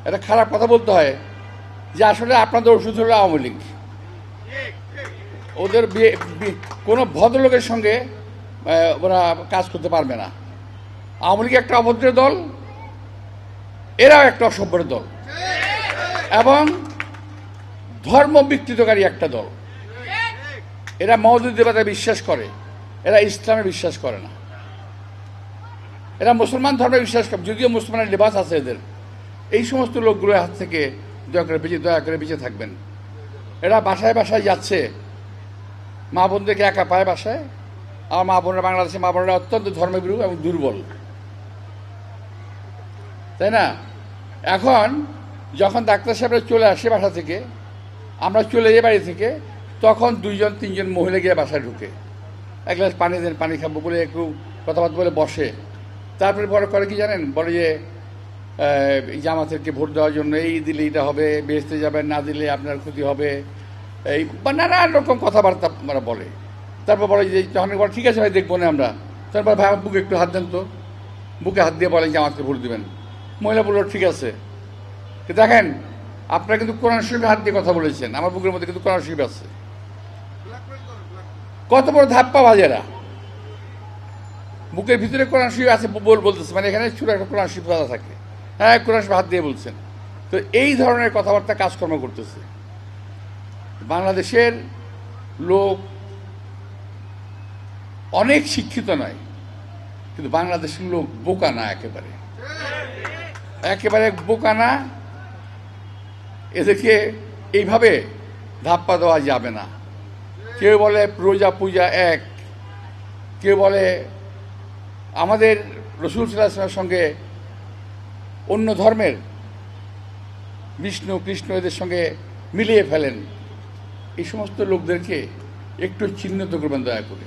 একটা খারাপ কথা বলতে হয় যে আসলে আপনাদের ওষুধ হলো আওয়ামী লীগ। ওদের কোনো ভদ্রলোকের সঙ্গে ওরা কাজ করতে পারবে না। আওয়ামী লীগ একটা অভদ্র দল, এরাও একটা অসভ্যের দল এবং ধর্ম বিকৃতকারী একটা দল। এরা মওদুদেবতায় বিশ্বাস করে, এরা ইসলামে বিশ্বাস করে না। এরা মুসলমান ধর্মে বিশ্বাস করে, যদিও মুসলমানের লিবাস আছে এদের। এই সমস্ত লোকগুলোর হাত থেকে দয়া করে বেঁচে থাকবেন। এরা বাসায় বাসায় যাচ্ছে, মা বোনদেরকে একা পায় বাসায়। আমার মা বোনরা, বাংলাদেশের মা বোনরা অত্যন্ত ধর্মভীরু এবং দুর্বল, তাই না? এখন যখন ডাক্তার সাহেবরা চলে আসে বাসা থেকে, আমরা চলে যাই বাড়ি থেকে, তখন 2জন 3জন মহিলা গিয়ে বাসায় ঢুকে এক গ্লাস পানি দেন, পানি খাবো বলে একটু কথাবার্তা বলে বসে। তারপরে পরে করে কি জানেন, বলে যে জামাতেরকে ভোট দেওয়ার জন্য এই দিলে এটা হবে, বেহেশতে যাবেন, না দিলে আপনার ক্ষতি হবে, এই বা নানান রকম কথাবার্তা আমরা বলে। তারপর বলে যে যখন বলে ঠিক আছে ভাই দেখবো না আমরা, তারপর ভাই আমার বুকে একটু হাত দেন তো, বুকে হাত দিয়ে বলেন জামাতকে ভোট দেবেন। মহিলা বললো ঠিক আছে। দেখেন, আপনারা কিন্তু কোরআন শরীফে হাত দিয়ে কথা বলেছেন, আমার বুকের মধ্যে কিন্তু কোরআন শরীফ আছে। কত বড় ধাপ্পা বাজেরা, বুকের ভিতরে কোরআন শরীফ আছে বলতেছে, মানে এখানে ছোট একটা কোরআন শরীফ কথা থাকে। হ্যাঁ, কোরআন শরীফ হাত দিয়ে বলছেন। তো এই ধরনের কথাবার্তা কাজকর্ম করতেছে। বাংলাদেশের লোক অনেক শিক্ষিত নয়, কিন্তু বাংলাদেশের লোক বোকা না, একেবারে বোকা না। এদেরকে এইভাবে ধাপ্পা দেওয়া যাবে না। কেউ বলে রোজা পূজা এক, কেউ বলে আমাদের রাসূল সাল্লাল্লাহু আলাইহি ওয়াসাল্লামের সঙ্গে অন্য ধর্মের বিষ্ণু কৃষ্ণ এদের সঙ্গে মিলিয়ে ফেলেন। এই সমস্ত লোকদেরকে একটু চিহ্নিত করবেন দয়া করে।